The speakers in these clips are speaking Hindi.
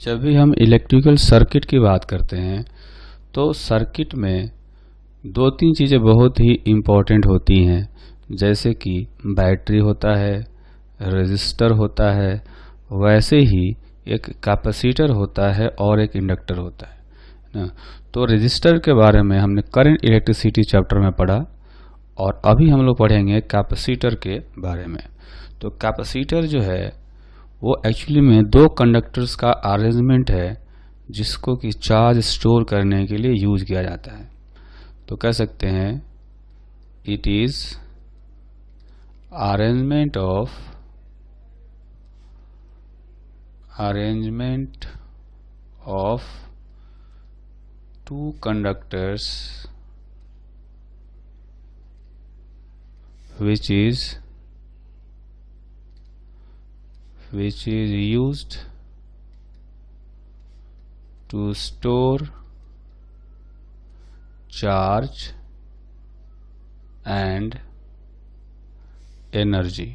जब भी हम इलेक्ट्रिकल सर्किट की बात करते हैं तो सर्किट में दो तीन चीज़ें बहुत ही इम्पोर्टेंट होती हैं, जैसे कि बैटरी होता है, रेजिस्टर होता है, वैसे ही एक कैपेसिटर होता है और एक इंडक्टर होता है ना। तो रेजिस्टर के बारे में हमने करंट इलेक्ट्रिसिटी चैप्टर में पढ़ा और अभी हम लोग पढ़ेंगे कैपेसिटर के बारे में। तो कैपेसिटर जो है वो एक्चुअली में दो कंडक्टर्स का अरेंजमेंट है जिसको कि चार्ज स्टोर करने के लिए यूज किया जाता है। तो कह सकते हैं it is arrangement of two conductors which is used to store charge and energy।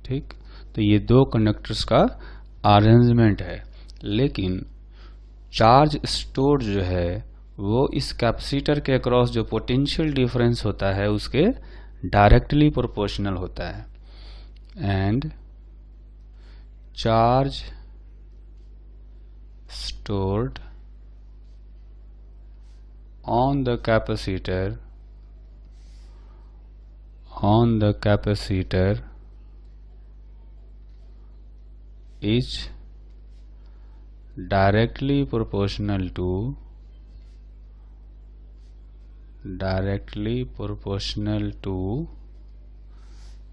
ठीक, तो ये दो कंडक्टर्स का अरेंजमेंट है, लेकिन चार्ज स्टोर जो है वो इस कैपेसिटर के अक्रॉस जो पोटेंशियल डिफरेंस होता है उसके डायरेक्टली प्रोपोर्शनल होता है। And charge stored on the capacitor is directly proportional to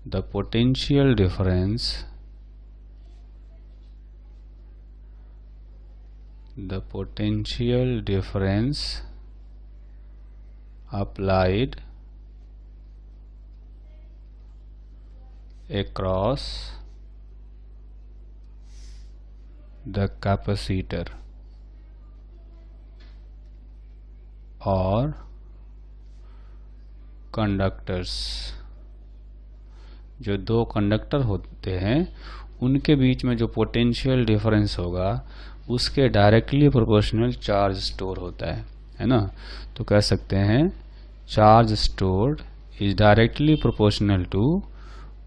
the potential difference applied across the capacitor और कंडक्टर्स। जो दो कंडक्टर होते हैं उनके बीच में जो पोटेंशियल डिफरेंस होगा उसके डायरेक्टली प्रोपोर्शनल चार्ज स्टोर होता है ना। तो कह सकते हैं charge stored is directly proportional to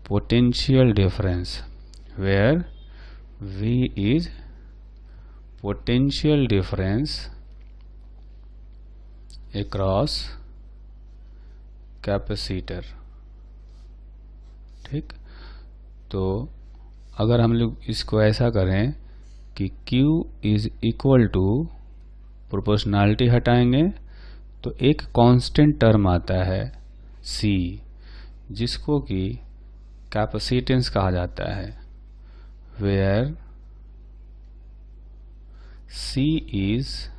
potential difference where V is potential difference across capacitor. ठीक, तो अगर हम लोग इसको ऐसा करें कि Q is equal to proportionality हटाएंगे तो एक कांस्टेंट टर्म आता है C, जिसको कि कैपेसिटेंस कहा जाता है, where C is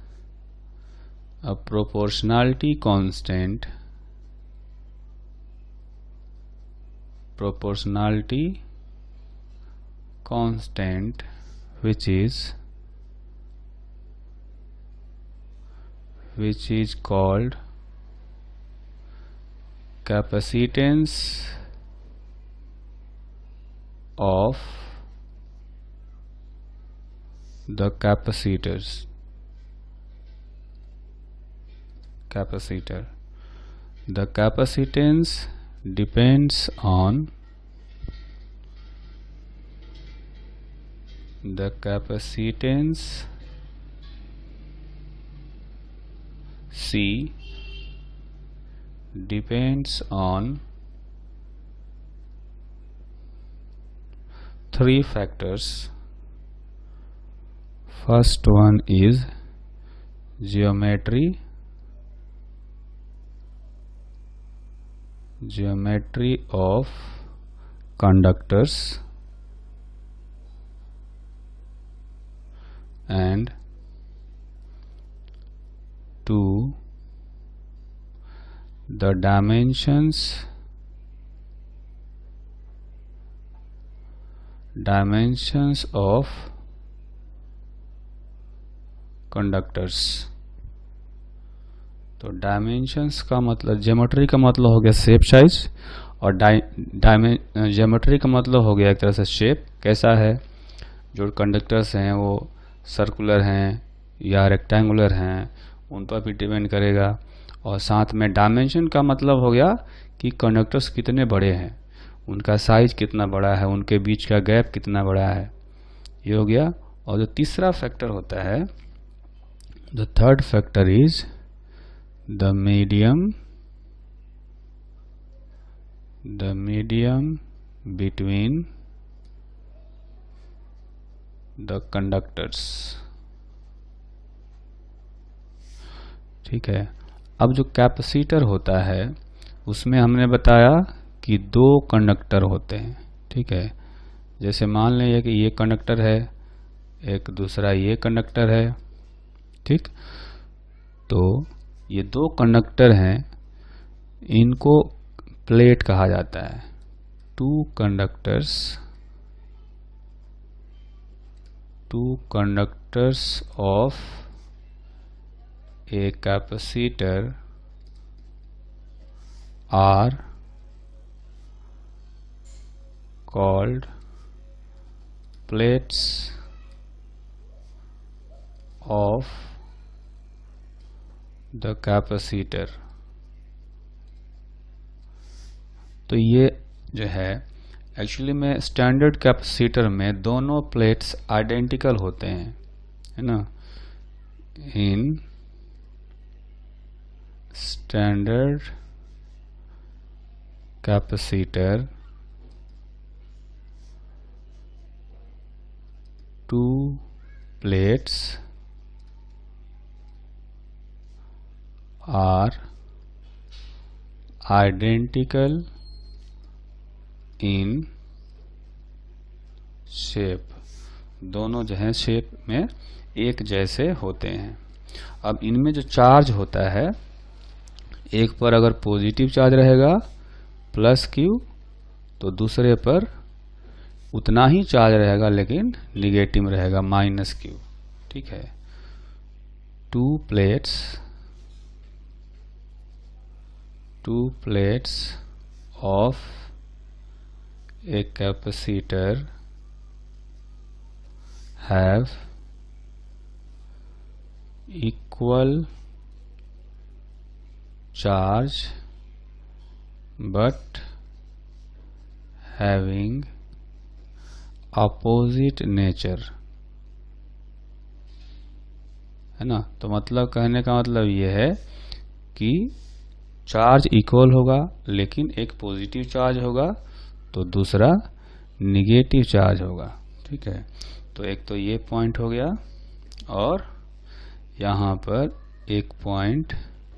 a proportionality constant which is called capacitance of the capacitor। The capacitance depends on C depends on three factors। First one is geometry of conductors, and two, the dimensions of conductors. तो डायमेंशंस का मतलब, ज्योमेट्री का मतलब हो गया शेप साइज, और ज्योमेट्री का मतलब हो गया एक तरह से शेप कैसा है, जो कंडक्टर्स हैं वो सर्कुलर हैं या रेक्टेंगुलर हैं, उन पर भी डिपेंड करेगा। और साथ में डायमेंशन का मतलब हो गया कि कंडक्टर्स कितने बड़े हैं, उनका साइज कितना बड़ा है, उनके बीच का गैप कितना बड़ा है, ये हो गया। और जो तीसरा फैक्टर होता है, the third factor is the medium between the conductors. ठीक है। अब जो कैपेसिटर होता है उसमें हमने बताया कि दो कंडक्टर होते हैं। ठीक है, जैसे मान लें कि ये कंडक्टर है, एक दूसरा ये कंडक्टर है। ठीक, तो ये दो कंडक्टर हैं, इनको प्लेट कहा जाता है। Two conductors of a capacitor are called plates of the capacitor। तो ये जो है एक्चुअली में स्टैंडर्ड कैपेसिटर में दोनों प्लेट्स आइडेंटिकल होते हैं, है ना। In standard capacitor two plates are identical in shape. दोनों जो है शेप में एक जैसे होते हैं। अब इनमें जो चार्ज होता है, एक पर अगर पॉजिटिव चार्ज रहेगा प्लस क्यू, तो दूसरे पर उतना ही चार्ज रहेगा लेकिन निगेटिव रहेगा माइनस क्यू। ठीक है, to plates of a capacitor have equal charge but having opposite nature, है ना। तो मतलब कहने का मतलब ये है कि चार्ज इक्वल होगा लेकिन एक पॉजिटिव चार्ज होगा तो दूसरा निगेटिव चार्ज होगा। ठीक है, तो एक तो ये पॉइंट हो गया और यहाँ पर एक पॉइंट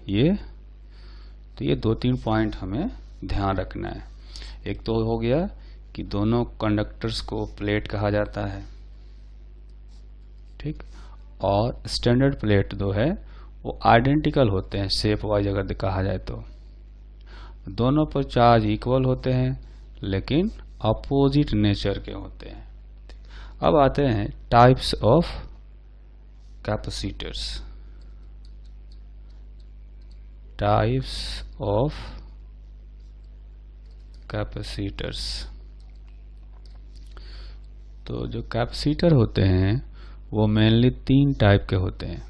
ये, तो ये दो तीन पॉइंट हमें ध्यान रखना है। एक तो हो गया कि दोनों कंडक्टर्स को प्लेट कहा जाता है। ठीक, और स्टैंडर्ड प्लेट दो है वो आइडेंटिकल होते हैं शेप वाइज अगर कहा जाए तो। दोनों पर चार्ज इक्वल होते हैं लेकिन अपोजिट नेचर के होते हैं। अब आते हैं टाइप्स ऑफ कैपेसिटर्स। तो जो कैपेसिटर होते हैं वो मेनली तीन टाइप के होते हैं,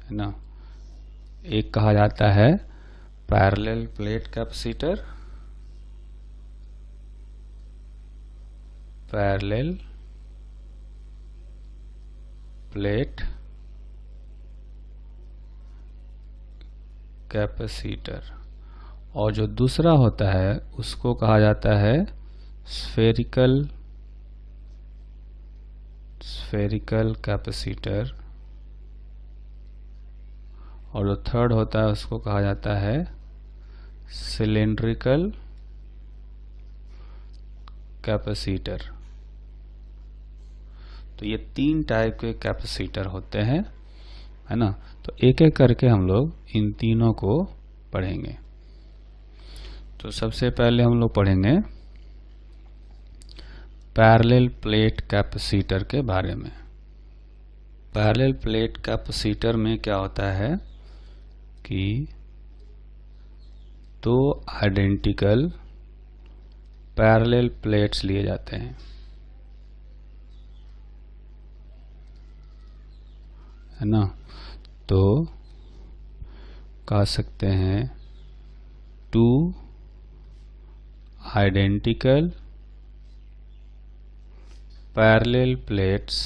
है ना। एक कहा जाता है parallel plate capacitor, parallel plate capacitor, और जो दूसरा होता है उसको कहा जाता है स्फेरिकल कैपेसिटर, और जो थर्ड होता है उसको कहा जाता है सिलेंड्रिकल कैपेसिटर। तो ये तीन टाइप के कैपेसिटर होते हैं, है ना। तो एक एक करके हम लोग इन तीनों को पढ़ेंगे। तो सबसे पहले हम लोग पढ़ेंगे पैरेलल प्लेट कैपेसिटर के बारे में। पैरेलल प्लेट कैपेसिटर में क्या होता है कि दो आइडेंटिकल पैरेलल प्लेट्स लिए जाते हैं। है ना। तो कह सकते हैं two identical parallel plates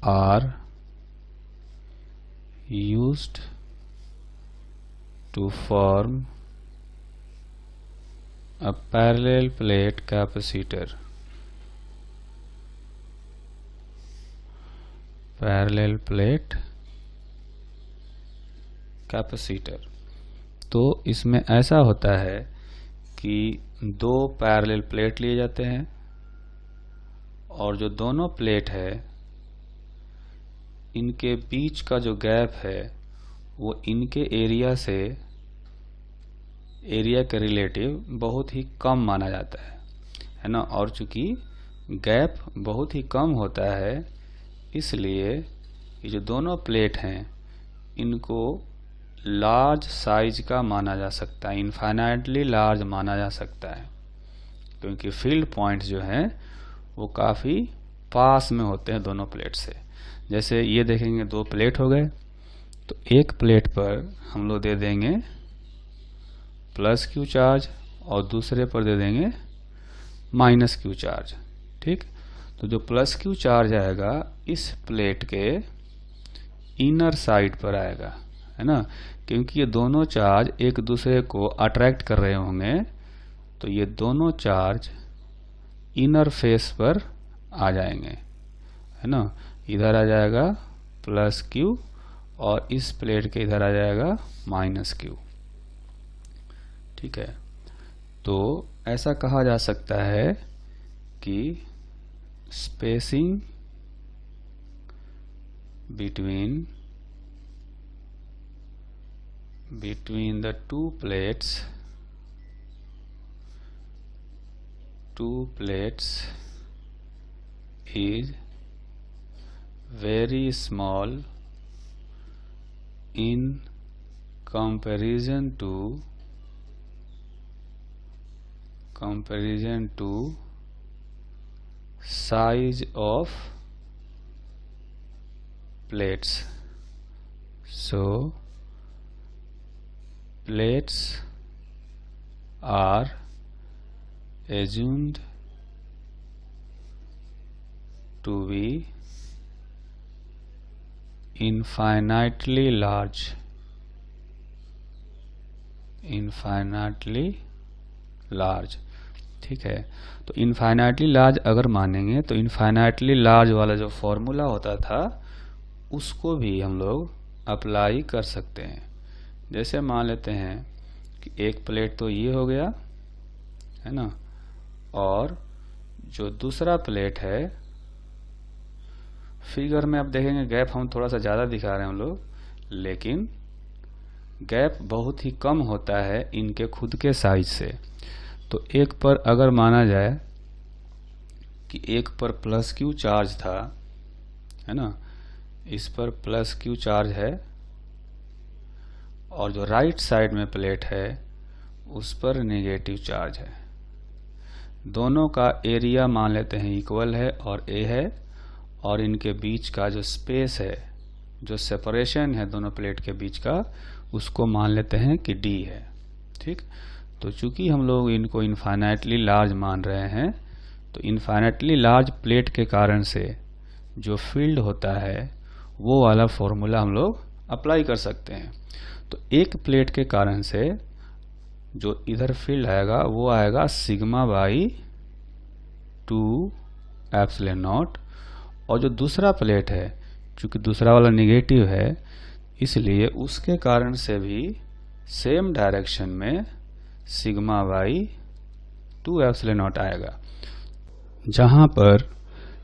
are used to form a parallel plate capacitor. Parallel plate capacitor. तो इसमें ऐसा होता है कि दो पैरेलल प्लेट लिए जाते हैं और जो दोनों प्लेट है इनके बीच का जो गैप है वो इनके एरिया के रिलेटिव बहुत ही कम माना जाता है ना। और चूंकि गैप बहुत ही कम होता है इसलिए ये जो दोनों प्लेट हैं इनको लार्ज साइज का माना जा सकता है, इनफाइनाइटली लार्ज माना जा सकता है, क्योंकि फील्ड पॉइंट्स जो हैं वो काफ़ी पास में होते हैं दोनों प्लेट से। जैसे ये देखेंगे दो प्लेट हो गए, तो एक प्लेट पर हम लोग दे देंगे प्लस क्यू चार्ज और दूसरे पर दे देंगे माइनस क्यू चार्ज। ठीक, तो जो प्लस क्यू चार्ज आएगा इस प्लेट के इनर साइड पर आएगा, है ना, क्योंकि ये दोनों चार्ज एक दूसरे को अट्रैक्ट कर रहे होंगे, तो ये दोनों चार्ज इनर फेस पर आ जाएंगे, है ना। इधर आ जाएगा प्लस क्यू और इस प्लेट के इधर आ जाएगा माइनस क्यू। ठीक है, तो ऐसा कहा जा सकता है कि spacing between the two plates is very small in comparison to size of plates. So plates are assumed to be infinitely large. ठीक है, तो इनफाइनाइटली लार्ज अगर मानेंगे तो इनफाइनाइटली लार्ज वाला जो फॉर्मूला होता था उसको भी हम लोग अप्लाई कर सकते हैं। जैसे मान लेते हैं कि एक प्लेट तो ये हो गया, है ना, और जो दूसरा प्लेट है, फिगर में आप देखेंगे गैप हम थोड़ा सा ज़्यादा दिखा रहे हैं हम लोग, लेकिन गैप बहुत ही कम होता है इनके खुद के साइज से। तो एक पर अगर माना जाए कि एक पर प्लस क्यू चार्ज था, है ना, इस पर प्लस क्यू चार्ज है और जो राइट साइड में प्लेट है उस पर नेगेटिव चार्ज है। दोनों का एरिया मान लेते हैं इक्वल है और ए है, और इनके बीच का जो स्पेस है, जो सेपरेशन है दोनों प्लेट के बीच का, उसको मान लेते हैं कि डी है। ठीक, तो चूंकि हम लोग इनको इनफाइनाइटली लार्ज मान रहे हैं, तो इनफाइनाइटली लार्ज प्लेट के कारण से जो फील्ड होता है वो वाला फॉर्मूला हम लोग अप्लाई कर सकते हैं। तो एक प्लेट के कारण से जो इधर फील्ड आएगा वो आएगा सिग्मा बाई 2 एप्सिलॉन नॉट, और जो दूसरा प्लेट है चूंकि दूसरा वाला नेगेटिव है इसलिए उसके कारण से भी सेम डायरेक्शन में सिग्मा बाई 2 एप्सिलॉन नॉट आएगा, जहां पर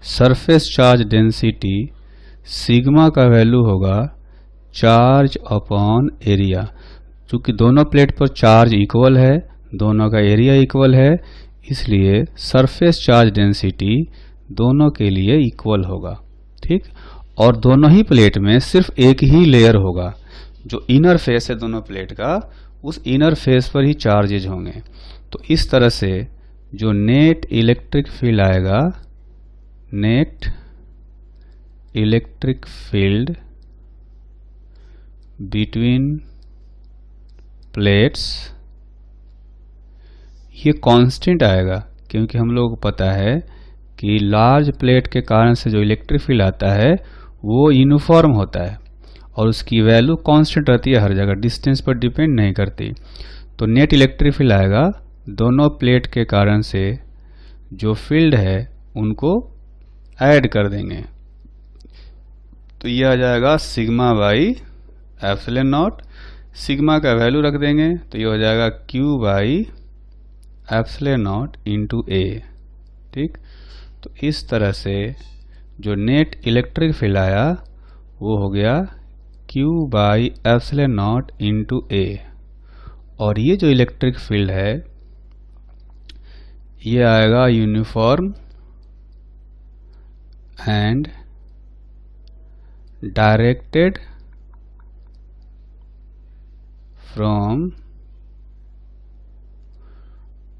सरफेस चार्ज डेंसिटी सिग्मा का वैल्यू होगा चार्ज अपॉन एरिया। चूंकि दोनों प्लेट पर चार्ज इक्वल है, दोनों का एरिया इक्वल है, इसलिए सरफेस चार्ज डेंसिटी दोनों के लिए इक्वल होगा। ठीक, और दोनों ही प्लेट में सिर्फ एक ही लेयर होगा, जो इनर फेस है दोनों प्लेट का, उस इनर फेस पर ही चार्जेज होंगे। तो इस तरह से जो नेट इलेक्ट्रिक फील्ड आएगा, net electric field between plates, ये कांस्टेंट आएगा, क्योंकि हम लोगों को पता है कि लार्ज प्लेट के कारण से जो इलेक्ट्रिक फील्ड आता है वो यूनिफॉर्म होता है और उसकी वैल्यू कांस्टेंट रहती है हर जगह, डिस्टेंस पर डिपेंड नहीं करती। तो नेट इलेक्ट्रिक फील्ड आएगा, दोनों प्लेट के कारण से जो फील्ड है उनको ऐड कर देंगे, तो ये आ जाएगा sigma by epsilon not. Sigma का वैल्यू रख देंगे तो ये हो जाएगा Q by epsilon not into A. ठीक, तो इस तरह से जो नेट इलेक्ट्रिक फील्ड आया वो हो गया Q by epsilon not into A. और ये जो इलेक्ट्रिक फील्ड है ये आएगा uniform and directed from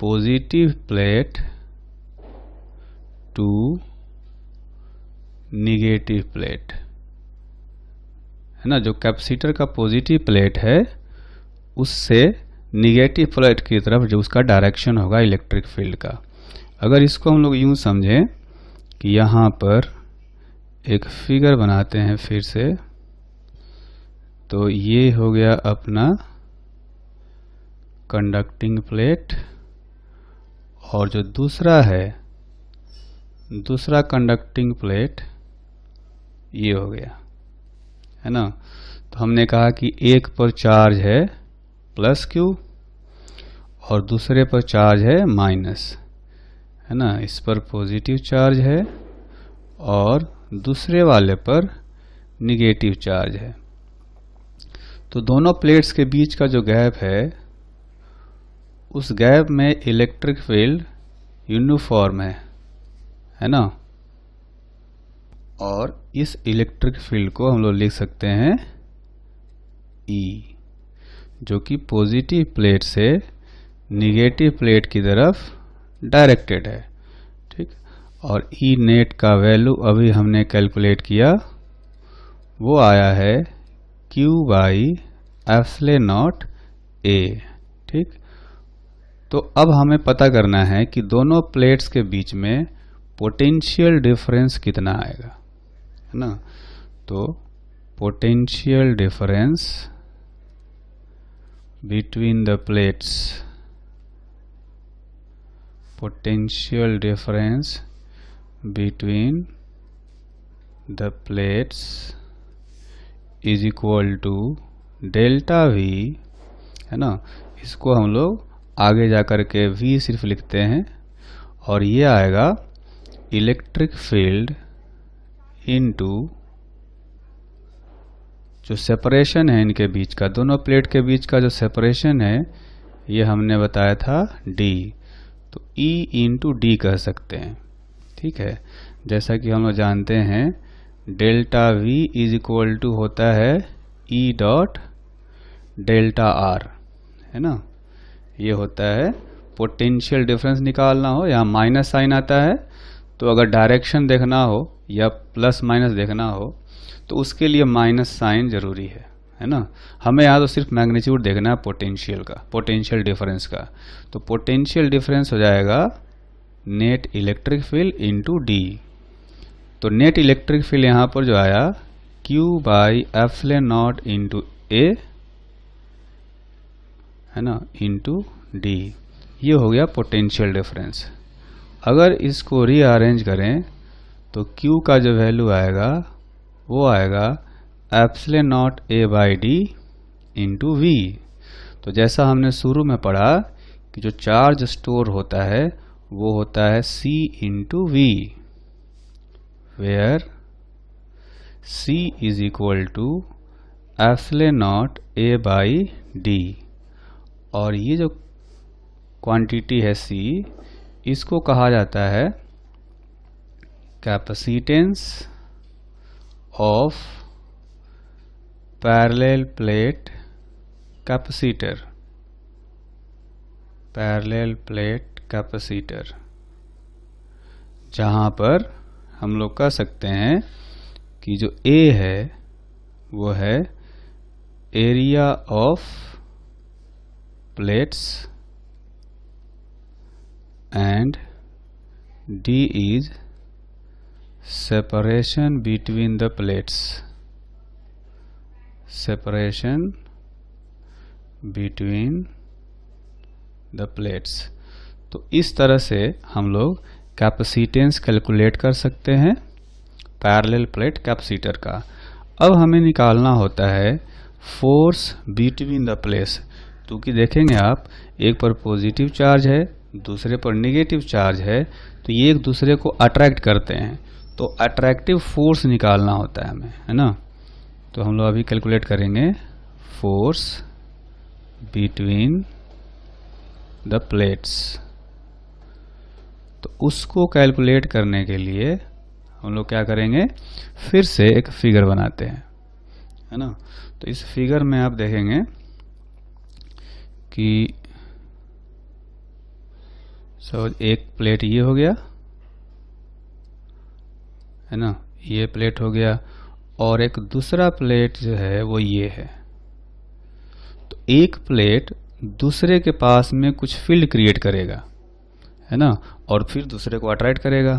positive plate to negative plate, है ना। जो कैपेसिटर का पॉजिटिव प्लेट है उससे निगेटिव प्लेट की तरफ जो उसका डायरेक्शन होगा इलेक्ट्रिक फील्ड का। अगर इसको हम लोग यूं समझें कि यहाँ पर एक फिगर बनाते हैं फिर से, तो ये हो गया अपना कंडक्टिंग प्लेट और जो दूसरा है दूसरा कंडक्टिंग प्लेट ये हो गया, है ना। तो हमने कहा कि एक पर चार्ज है प्लस Q और दूसरे पर चार्ज है माइनस, है ना। इस पर पॉजिटिव चार्ज है और दूसरे वाले पर निगेटिव चार्ज है। तो दोनों प्लेट्स के बीच का जो गैप है उस गैप में इलेक्ट्रिक फील्ड यूनिफॉर्म है ना। और इस इलेक्ट्रिक फील्ड को हम लोग लिख सकते हैं E, जो कि पॉजिटिव प्लेट से निगेटिव प्लेट की तरफ डायरेक्टेड है। ठीक, और E नेट का वैल्यू अभी हमने कैलकुलेट किया, वो आया है Q by epsilon not A। ठीक, तो अब हमें पता करना है कि दोनों प्लेट्स के बीच में पोटेंशियल डिफरेंस कितना आएगा, है ना। तो potential difference between the plates, potential difference between the plates is equal to delta V, है ना। इसको हम लोग आगे जाकर के V सिर्फ लिखते हैं और ये आएगा इलेक्ट्रिक फील्ड इनटू जो सेपरेशन है इनके बीच का, दोनों प्लेट के बीच का जो सेपरेशन है ये हमने बताया था D, तो E इंटू डी कह सकते हैं। ठीक है, जैसा कि हम लोग जानते हैं delta V is equal to होता है E डॉट डेल्टा R, है ना। ये होता है पोटेंशियल डिफरेंस निकालना हो, यहाँ माइनस साइन आता है, तो अगर डायरेक्शन देखना हो या प्लस माइनस देखना हो तो उसके लिए माइनस साइन जरूरी है ना। हमें यहाँ तो सिर्फ मैग्नीट्यूड देखना है पोटेंशियल का, पोटेंशियल डिफरेंस का। तो पोटेंशियल डिफरेंस हो जाएगा net electric field into D. तो नेट इलेक्ट्रिक फील्ड यहाँ पर जो आया Q by epsilon not into A, है ना, इंटू डी। ये हो गया पोटेंशियल डिफरेंस। अगर इसको रीअरेंज करें तो Q का जो वैल्यू आएगा वो आएगा epsilon naught A by D into V. तो जैसा हमने शुरू में पढ़ा कि जो चार्ज स्टोर होता है वो होता है C into V, where C is equal to epsilon naught A by D. और ये जो क्वांटिटी है C, इसको कहा जाता है capacitance of parallel plate capacitor, parallel plate capacitor, जहां पर हम लोग कह सकते हैं कि जो A है वो है area of plates and D is separation between the plates, separation between the plates। तो इस तरह से हम लोग कैपेसिटेंस कैलकुलेट कर सकते हैं पैरेलल प्लेट कैपेसिटर का। अब हमें निकालना होता है फोर्स बिटवीन द प्लेट्स, क्योंकि देखेंगे आप एक पर पॉजिटिव चार्ज है दूसरे पर नेगेटिव चार्ज है, तो ये एक दूसरे को अट्रैक्ट करते हैं, तो अट्रैक्टिव फोर्स निकालना होता है हमें, है ना। तो हम लोग अभी कैलकुलेट करेंगे फोर्स बिटवीन द प्लेट्स। तो उसको कैलकुलेट करने के लिए हम लोग क्या करेंगे, फिर से एक फिगर बनाते हैं, है ना। तो इस फिगर में आप देखेंगे कि एक प्लेट ये हो गया, है ना, ये प्लेट हो गया, और एक दूसरा प्लेट जो है वो ये है। तो एक प्लेट दूसरे के पास में कुछ फील्ड क्रिएट करेगा, है ना, और फिर दूसरे को अट्रैक्ट करेगा।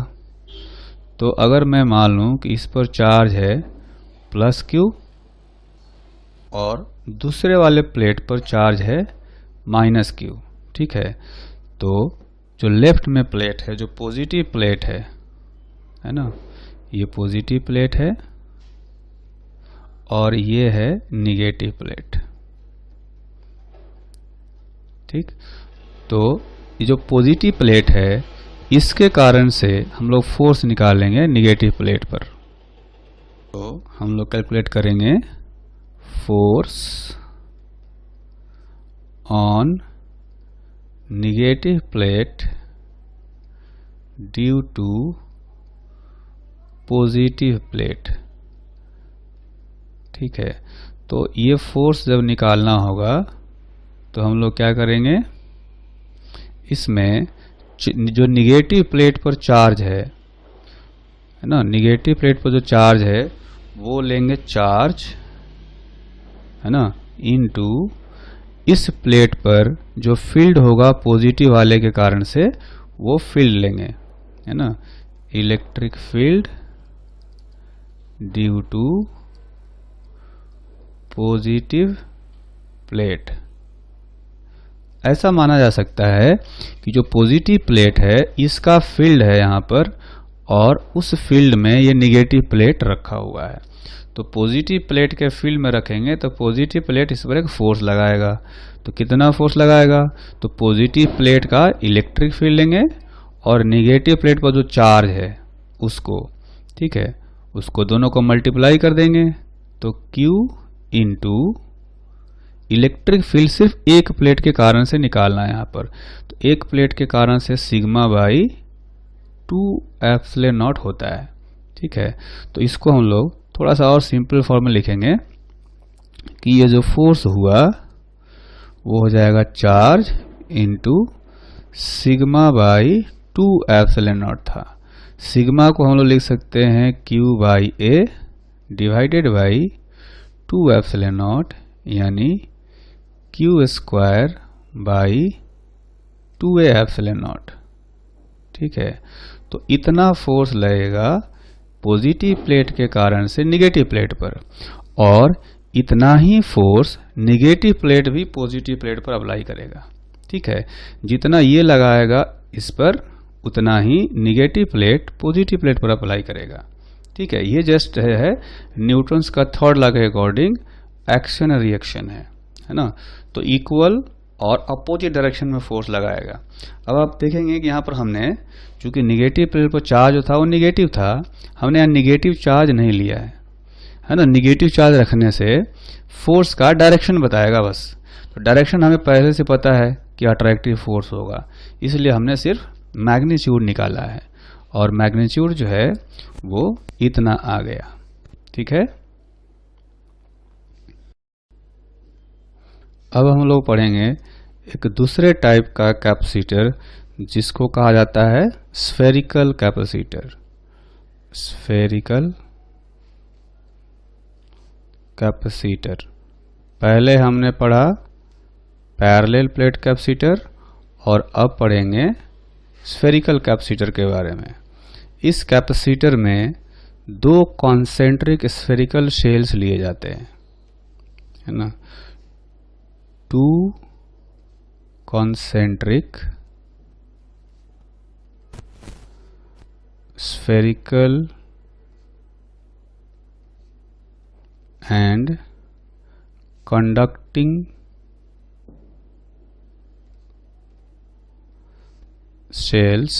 तो अगर मैं मान लूं कि इस पर चार्ज है प्लस Q और दूसरे वाले प्लेट पर चार्ज है माइनस Q, ठीक है। तो जो लेफ्ट में प्लेट है, जो पॉजिटिव प्लेट है ना, ये पॉजिटिव प्लेट है और ये है निगेटिव प्लेट, ठीक। तो ये जो पॉजिटिव प्लेट है इसके कारण से हम लोग फोर्स निकालेंगे निगेटिव प्लेट पर। तो हम लोग कैलकुलेट करेंगे force on negative plate due to positive plate, ठीक है। तो ये फोर्स जब निकालना होगा तो हम लोग क्या करेंगे, इसमें जो निगेटिव प्लेट पर चार्ज है ना, निगेटिव प्लेट पर जो चार्ज है वो लेंगे चार्ज, है ना, इनटू इस प्लेट पर जो फील्ड होगा पॉजिटिव वाले के कारण से वो फील्ड लेंगे, है ना, electric field due to positive plate. ऐसा माना जा सकता है कि जो पॉजिटिव प्लेट है इसका फील्ड है यहाँ पर, और उस फील्ड में ये निगेटिव प्लेट रखा हुआ है। तो पॉजिटिव प्लेट के फील्ड में रखेंगे तो पॉजिटिव प्लेट इस पर एक फोर्स लगाएगा। तो कितना फोर्स लगाएगा, तो पॉजिटिव प्लेट का इलेक्ट्रिक फील्ड लेंगे और निगेटिव प्लेट पर जो चार्ज है उसको, ठीक है, उसको दोनों को मल्टीप्लाई कर देंगे। तो Q इंटू इलेक्ट्रिक फील्ड सिर्फ एक प्लेट के कारण से निकालना है यहाँ पर, तो एक प्लेट के कारण से सिग्मा बाई 2 एप्सिलॉन नॉट होता है, ठीक है। तो इसको हम लोग थोड़ा सा और सिंपल फॉर्म में लिखेंगे कि ये जो फोर्स हुआ वो हो जाएगा charge into sigma by 2 epsilon not था। सिग्मा को हम लोग लिख सकते हैं Q by A divided by 2 epsilon not, यानी Q square by 2A epsilon not, ठीक है। तो इतना फोर्स लगेगा पॉजिटिव प्लेट के कारण से निगेटिव प्लेट पर, और इतना ही फोर्स निगेटिव प्लेट भी पॉजिटिव प्लेट पर अप्लाई करेगा, ठीक है। जितना ये लगाएगा इस पर उतना ही निगेटिव प्लेट पॉजिटिव प्लेट पर अप्लाई करेगा, ठीक है। ये जस्ट है न्यूटन्स का थर्ड लॉ के अकॉर्डिंग एक्शन रिएक्शन है ना। तो इक्वल और अपोजिट डायरेक्शन में फोर्स लगाएगा। अब आप देखेंगे कि यहाँ पर हमने चूंकि निगेटिव प्लेट पर चार्ज जो था वो निगेटिव था, हमने यहाँ निगेटिव चार्ज नहीं लिया है ना। निगेटिव चार्ज रखने से फोर्स का डायरेक्शन बताएगा बस। तो डायरेक्शन हमें पहले से पता है कि अट्रैक्टिव फोर्स होगा, इसलिए हमने सिर्फ मैग्नीट्यूड निकाला है, और मैग्नीट्यूड जो है वो इतना आ गया, ठीक है। अब हम लोग पढ़ेंगे एक दूसरे टाइप का कैपेसिटर जिसको कहा जाता है स्फेरिकल कैपेसिटर। Spherical capacitor. पहले हमने पढ़ा पैरेलल प्लेट कैपेसिटर और अब पढ़ेंगे स्फेरिकल कैपेसिटर के बारे में। इस कैपेसिटर में दो कॉन्सेंट्रिक स्फेरिकल शेल्स लिए जाते हैं, है ना। To concentric spherical and conducting shells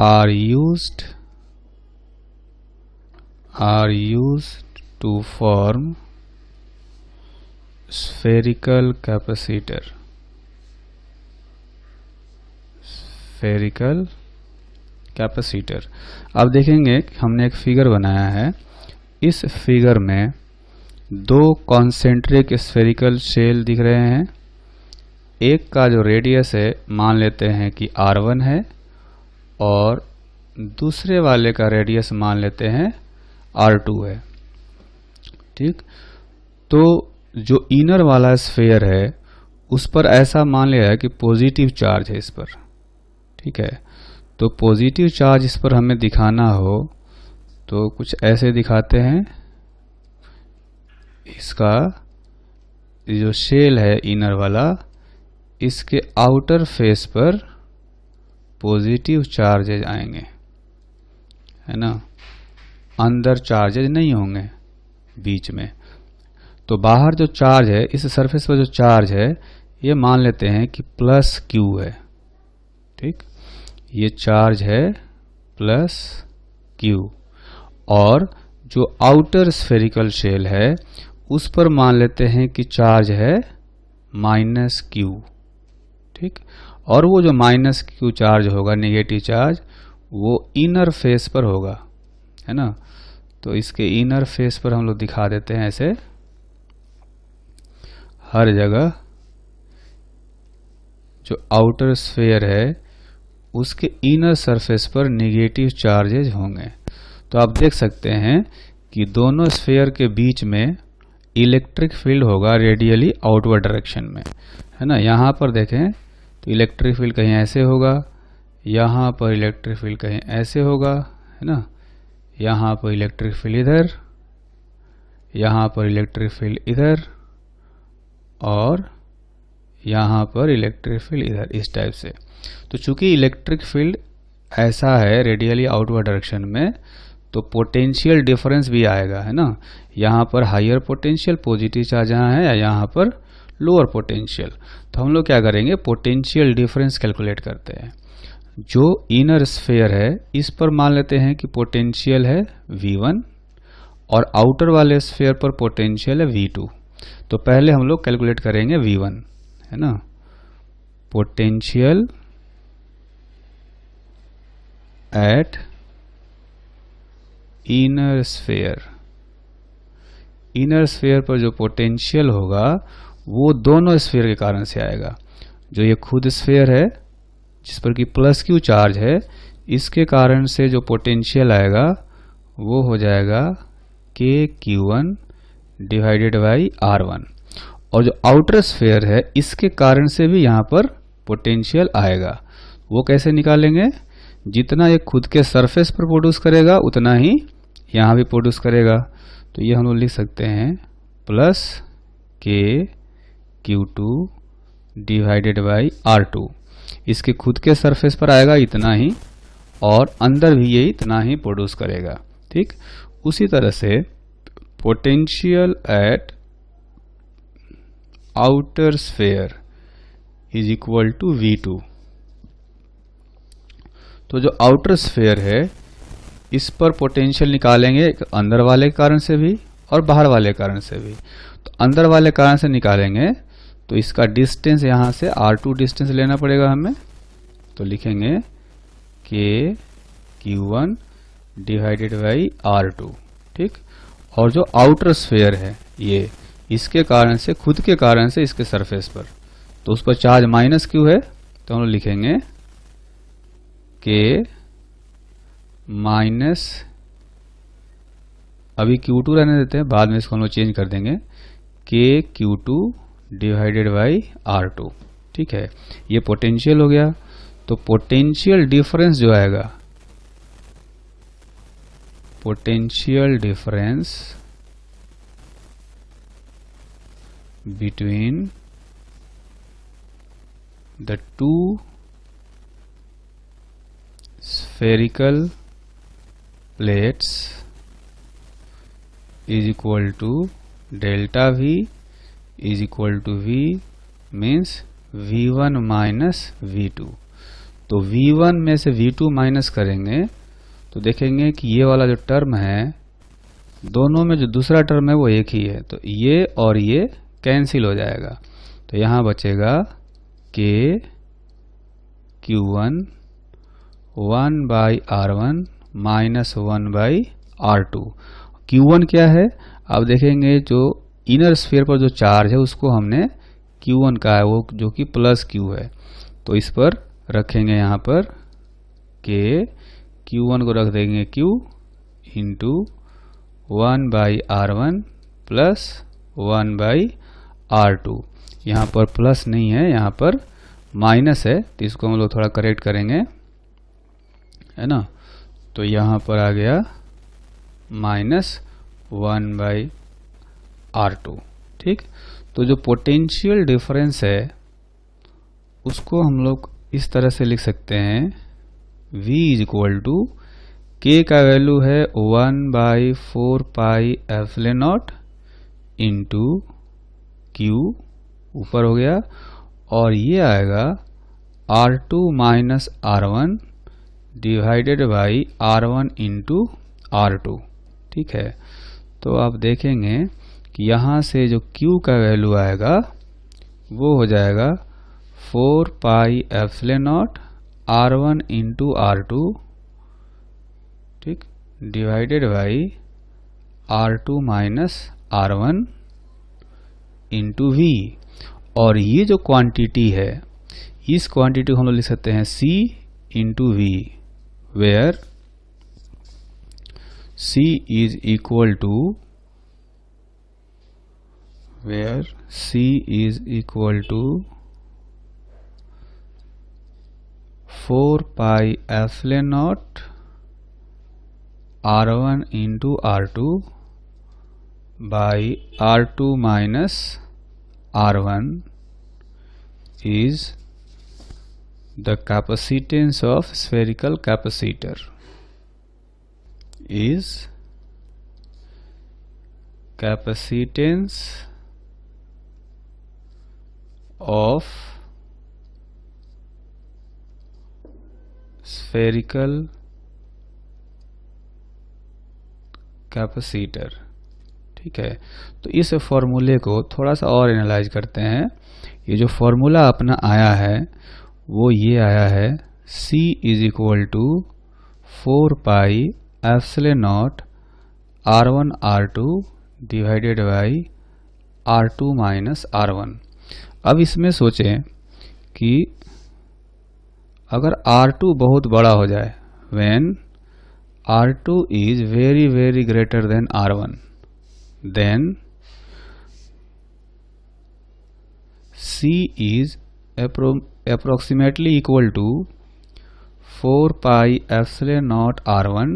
are used to form spherical capacitor। spherical capacitor. अब देखेंगे हमने एक फिगर बनाया है। इस फिगर में दो कॉन्सेंट्रिक स्फेरिकल शेल दिख रहे हैं। एक का जो रेडियस है मान लेते हैं कि R1 है और दूसरे वाले का रेडियस मान लेते हैं R2 है। ठीक, तो जो इनर वाला स्फेयर है उस पर ऐसा मान लिया है कि पॉजिटिव चार्ज है इस पर। ठीक है, तो पॉजिटिव चार्ज इस पर हमें दिखाना हो तो कुछ ऐसे दिखाते हैं। इसका जो शेल है इनर वाला, इसके आउटर फेस पर पॉजिटिव चार्जेज आएंगे, है ना। अंदर चार्जेज नहीं होंगे बीच में। तो बाहर जो चार्ज है, इस सरफेस पर जो चार्ज है, ये मान लेते हैं कि प्लस क्यू है। ठीक, ये चार्ज है प्लस क्यू, और जो आउटर स्फेरिकल शेल है उस पर मान लेते हैं कि चार्ज है माइनस क्यू। ठीक, और वो जो माइनस क्यू चार्ज होगा, नेगेटिव चार्ज, वो इनर फेस पर होगा, है ना। तो इसके इनर फेस पर हम लोग दिखा देते हैं ऐसे। हर जगह जो आउटर स्फेयर है उसके इनर सरफेस पर नेगेटिव चार्जेज होंगे। तो आप देख सकते हैं कि दोनों स्फेयर के बीच में इलेक्ट्रिक फील्ड होगा रेडियली आउटवर्ड डायरेक्शन में, है ना। यहाँ पर देखें तो इलेक्ट्रिक फील्ड कहीं ऐसे होगा, यहाँ पर इलेक्ट्रिक फील्ड कहीं ऐसे होगा, है ना। यहाँ पर इलेक्ट्रिक फील्ड इधर, यहाँ पर इलेक्ट्रिक फील्ड इधर, और यहाँ पर इलेक्ट्रिक फील्ड इधर, इस टाइप से। तो चूंकि इलेक्ट्रिक फील्ड ऐसा है रेडियली आउटवर्ड डायरेक्शन में, तो पोटेंशियल डिफरेंस भी आएगा, है ना। यहाँ पर हायर पोटेंशियल, पॉजिटिव चार्ज यहाँ है, या यहाँ पर लोअर पोटेंशियल। तो हम लोग क्या करेंगे, पोटेंशियल डिफरेंस कैलकुलेट करते हैं। जो इनर स्फेयर है इस पर मान लेते हैं कि पोटेंशियल है V1 और आउटर वाले स्फेयर पर पोटेंशियल है V2। तो पहले हम लोग कैलकुलेट करेंगे V1, है ना। Potential at inner sphere. Inner sphere पर जो पोटेंशियल होगा वो दोनों स्फेयर के कारण से आएगा। जो ये खुद स्फेयर है जिस पर कि प्लस क्यू चार्ज है, इसके कारण से जो पोटेंशियल आएगा वो हो जाएगा KQ1 डिवाइडेड बाई R1। और जो आउटर स्फेयर है इसके कारण से भी यहाँ पर पोटेंशियल आएगा। वो कैसे निकालेंगे, जितना ये खुद के सरफेस पर प्रोड्यूस करेगा उतना ही यहाँ भी प्रोड्यूस करेगा। तो ये हम लोग लिख सकते हैं plus KQ2 divided by R2। इसके खुद के सरफेस पर आएगा इतना ही, और अंदर भी ये इतना ही प्रोड्यूस करेगा। ठीक, उसी तरह से potential at outer sphere is equal to V2। तो जो आउटर स्फेयर है इस पर पोटेंशियल निकालेंगे अंदर वाले कारण से भी और बाहर वाले कारण से भी। तो अंदर वाले कारण से निकालेंगे तो इसका डिस्टेंस यहाँ से R2 डिस्टेंस लेना पड़ेगा हमें। तो लिखेंगे KQ1 डिवाइडेड बाई R2। ठीक, और जो आउटर स्फेयर है ये, इसके कारण से, खुद के कारण से इसके सरफेस पर, तो उस पर चार्ज माइनस क्यू है, तो हम लोग लिखेंगे के माइनस, अभी Q2 रहने देते हैं, बाद में इसको हम लोग चेंज कर देंगे, के Q2 डिवाइडेड बाई R2। ठीक है, ये पोटेंशियल हो गया। तो पोटेंशियल डिफरेंस जो आएगा, potential difference between the two spherical plates is equal to delta V is equal to V means V1 minus V2। तो V1 में से V2 माइनस करेंगे तो देखेंगे कि ये वाला जो टर्म है, दोनों में जो दूसरा टर्म है वो एक ही है, तो ये और ये कैंसिल हो जाएगा। तो यहाँ बचेगा के Q1 1 by R1 minus 1 by R2। Q1 क्या है, अब देखेंगे जो इनर स्फीयर पर जो चार्ज है उसको हमने Q1 का है, वो जो कि प्लस Q है, तो इस पर रखेंगे यहाँ पर के Q1 को रख देंगे Q into 1 by R1 plus 1 by R2। यहाँ पर प्लस नहीं है, यहाँ पर माइनस है, तो इसको हम लोग थोड़ा करेक्ट करेंगे, है ना। तो यहाँ पर आ गया माइनस 1 बाई R2। ठीक, तो जो पोटेंशियल डिफरेंस है उसको हम लोग इस तरह से लिख सकते हैं, V इज इक्वल टू के का वैल्यू है 1 by 4 pi epsilon not into Q, ऊपर हो गया, और ये आएगा R2 minus R1 divided by R1 into R2। ठीक है, तो आप देखेंगे कि यहाँ से जो Q का वैल्यू आएगा वो हो जाएगा 4 pi epsilon naught R1 into R2, ठीक, divided by R2 minus R1 into V। और ये जो क्वांटिटी है, इस क्वांटिटी को हम लोग लिख सकते हैं C into V, where C is equal to, where C is equal to 4 pi epsilon naught R1 into R2 by R2 minus R1 is the capacitance of spherical capacitor, is capacitance of spherical capacitor। ठीक है, तो इस फॉर्मूले को थोड़ा सा और एनालाइज करते हैं। ये जो फॉर्मूला अपना आया है वो ये आया है, C is equal to 4 pi epsilon naught R1 R2 divided by R2 minus R1। अब इसमें सोचें कि अगर R2 बहुत बड़ा हो जाए, when R2 is very very greater than R1, then C is approximately equal to 4 pi epsilon naught R1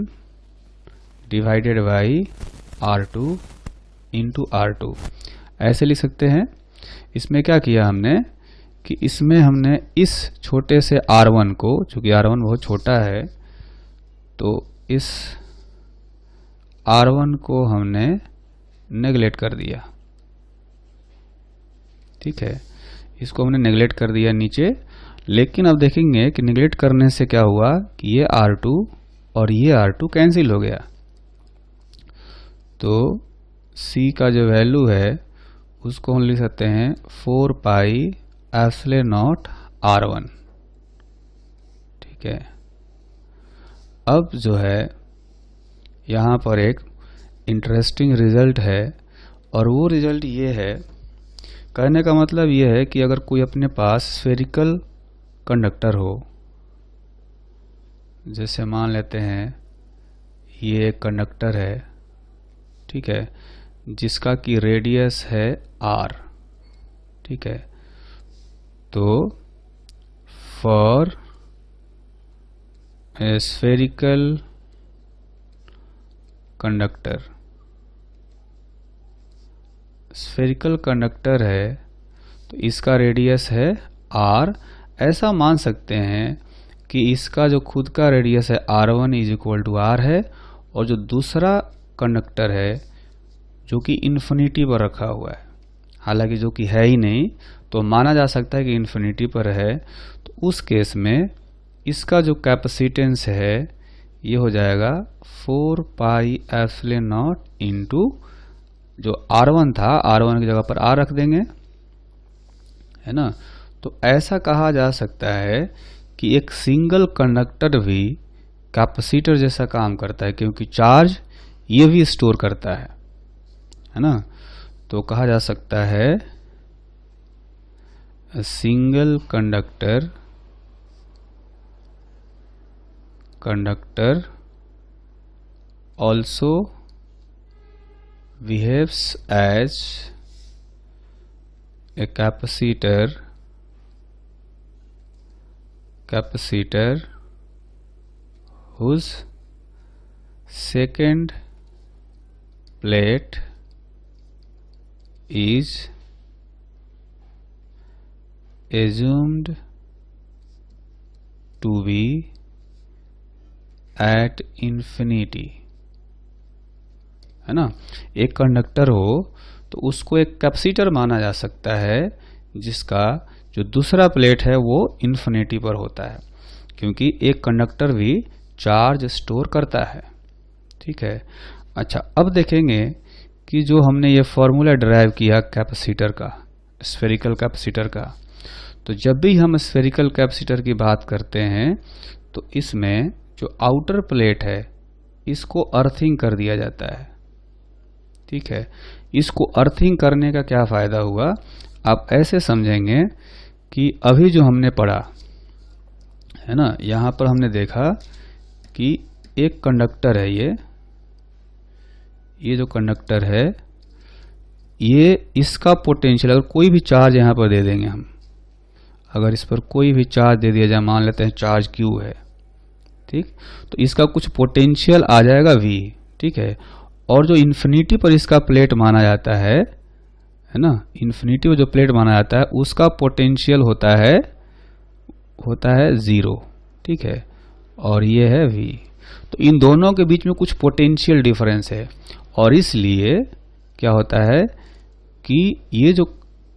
divided by R2 into R2, ऐसे लिख सकते हैं। इसमें क्या किया हमने कि इसमें हमने इस छोटे से R1 को, चूंकि R1 बहुत छोटा है, तो इस R1 को हमने नेगलेक्ट कर दिया। ठीक है, इसको हमने नेगलेक्ट कर दिया नीचे। लेकिन अब देखेंगे कि नेगलेक्ट करने से क्या हुआ कि ये R2 और ये R2 कैंसिल हो गया, तो C का जो वैल्यू है उसको हम लिख सकते हैं 4 पाई एप्सिलॉन नॉट R1। ठीक है, अब जो है यहाँ पर एक इंटरेस्टिंग रिजल्ट है, और वो रिजल्ट ये है, कहने का मतलब ये है कि अगर कोई अपने पास स्फेरिकल कंडक्टर हो, जैसे मान लेते हैं ये एक कंडक्टर है, ठीक है, जिसका कि रेडियस है r, ठीक है, तो for a spherical conductor, spherical conductor है तो इसका रेडियस है r। ऐसा मान सकते हैं कि इसका जो खुद का रेडियस है r1 is equal to r है, और जो दूसरा कंडक्टर है जो कि इन्फिनिटी पर रखा हुआ है, हालांकि जो कि है ही नहीं, तो माना जा सकता है कि इन्फिनिटी पर है, तो उस केस में इसका जो कैपेसिटेंस है ये हो जाएगा 4 पाई एप्सिलॉन नॉट इंटू जो R1 था, R1 की जगह पर R रख देंगे, है ना। तो ऐसा कहा जा सकता है कि एक सिंगल कंडक्टर भी कैपेसिटर जैसा काम करता है, क्योंकि चार्ज ये भी स्टोर करता है ना। तो कहा जा सकता है single conductor also behaves as a capacitor whose second plate is assumed to be at infinity, है ना। एक कंडक्टर हो तो उसको एक कैपेसिटर माना जा सकता है जिसका जो दूसरा प्लेट है वो इन्फिनिटी पर होता है, क्योंकि एक कंडक्टर भी चार्ज स्टोर करता है, ठीक है। अच्छा, अब देखेंगे कि जो हमने ये फॉर्मूला डिराइव किया कैपेसिटर का, स्फेरिकल कैपेसिटर का, तो जब भी हम स्फेरिकल कैपेसिटर की बात करते हैं तो इसमें जो आउटर प्लेट है इसको अर्थिंग कर दिया जाता है, ठीक है। इसको अर्थिंग करने का क्या फायदा हुआ, आप ऐसे समझेंगे कि अभी जो हमने पढ़ा है ना, यहाँ पर हमने देखा कि एक कंडक्टर है, ये जो कंडक्टर है ये इसका पोटेंशियल, अगर कोई भी चार्ज यहाँ पर दे देंगे हम, अगर इस पर कोई भी चार्ज दे दिया जाए, मान लेते हैं चार्ज Q है, ठीक, तो इसका कुछ पोटेंशियल आ जाएगा V, ठीक है। और जो इन्फिनिटी पर इसका प्लेट माना जाता है ना, इन्फिनिटी पर जो प्लेट माना जाता है उसका पोटेंशियल होता है 0, ठीक है, और ये है V। तो इन दोनों के बीच में कुछ पोटेंशियल डिफरेंस है, और इसलिए क्या होता है कि ये जो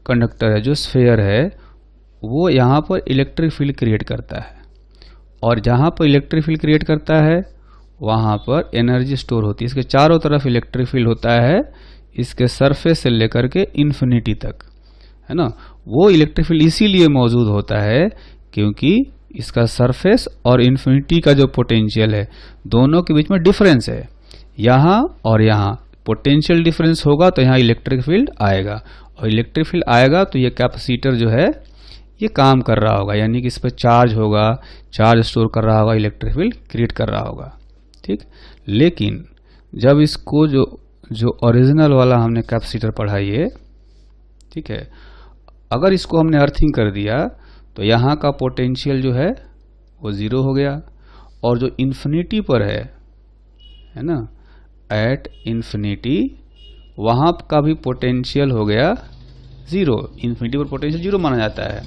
कंडक्टर है, जो स्फेयर है, वो यहाँ पर इलेक्ट्रिक फील्ड क्रिएट करता है, और जहाँ पर इलेक्ट्रिक फील्ड क्रिएट करता है वहाँ पर एनर्जी स्टोर होती है। इसके चारों तरफ इलेक्ट्रिक फील्ड होता है, इसके सरफेस से लेकर के इन्फिनिटी तक, है ना। वो इलेक्ट्रिक फील्ड इसीलिए मौजूद होता है क्योंकि इसका सरफेस और इन्फिनिटी का जो पोटेंशियल है दोनों के बीच में डिफरेंस है। यहाँ और यहाँ पोटेंशियल डिफरेंस होगा तो यहाँ इलेक्ट्रिक फील्ड आएगा, और इलेक्ट्रिक फील्ड आएगा तो ये कैपेसिटर जो है ये काम कर रहा होगा, यानी कि इस पर चार्ज होगा, चार्ज स्टोर कर रहा होगा, इलेक्ट्रिक फील्ड क्रिएट कर रहा होगा, ठीक। लेकिन जब इसको जो ओरिजिनल वाला हमने कैपेसिटर पढ़ा ये, ठीक है, अगर इसको हमने अर्थिंग कर दिया तो यहाँ का पोटेंशियल जो है वो 0 हो गया, और जो इन्फिनिटी पर है ना, एट इन्फिनिटी, वहाँ का भी पोटेंशियल हो गया 0। इन्फिनिटी पर पोटेंशियल 0 माना जाता है,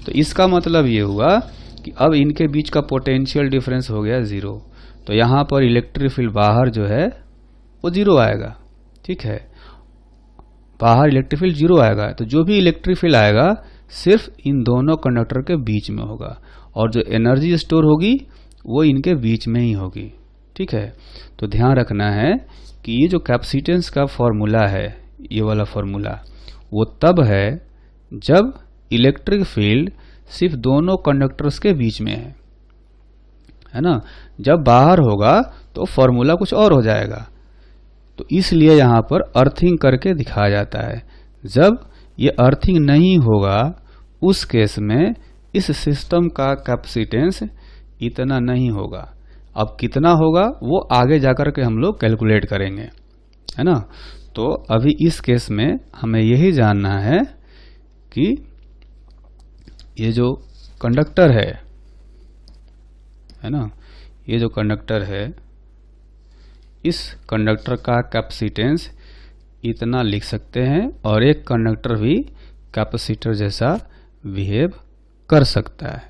तो इसका मतलब ये हुआ कि अब इनके बीच का पोटेंशियल डिफरेंस हो गया 0, तो यहाँ पर इलेक्ट्रिक फील्ड बाहर जो है वो 0 आएगा, ठीक है, बाहर इलेक्ट्रिक फील्ड 0 आएगा। तो जो भी इलेक्ट्रिक फील्ड आएगा सिर्फ इन दोनों कंडक्टर के बीच में होगा, और जो एनर्जी स्टोर होगी वो इनके बीच में ही होगी, ठीक है। तो ध्यान रखना है कि ये जो कैपेसिटेंस का फॉर्मूला है, ये वाला फॉर्मूला, वो तब है जब इलेक्ट्रिक फील्ड सिर्फ दोनों कंडक्टर्स के बीच में है ना। जब बाहर होगा तो फॉर्मूला कुछ और हो जाएगा, तो इसलिए यहाँ पर अर्थिंग करके दिखाया जाता है। जब ये अर्थिंग नहीं होगा उस केस में इस सिस्टम का कैपेसिटेंस इतना नहीं होगा। अब कितना होगा वो आगे जाकर के हम लोग कैलकुलेट करेंगे, है ना। तो अभी इस केस में हमें यही जानना है कि ये जो कंडक्टर है ना, ये जो कंडक्टर है, इस कंडक्टर का कैपेसिटेंस इतना लिख सकते हैं और एक कंडक्टर भी कैपेसिटर जैसा बिहेव कर सकता है।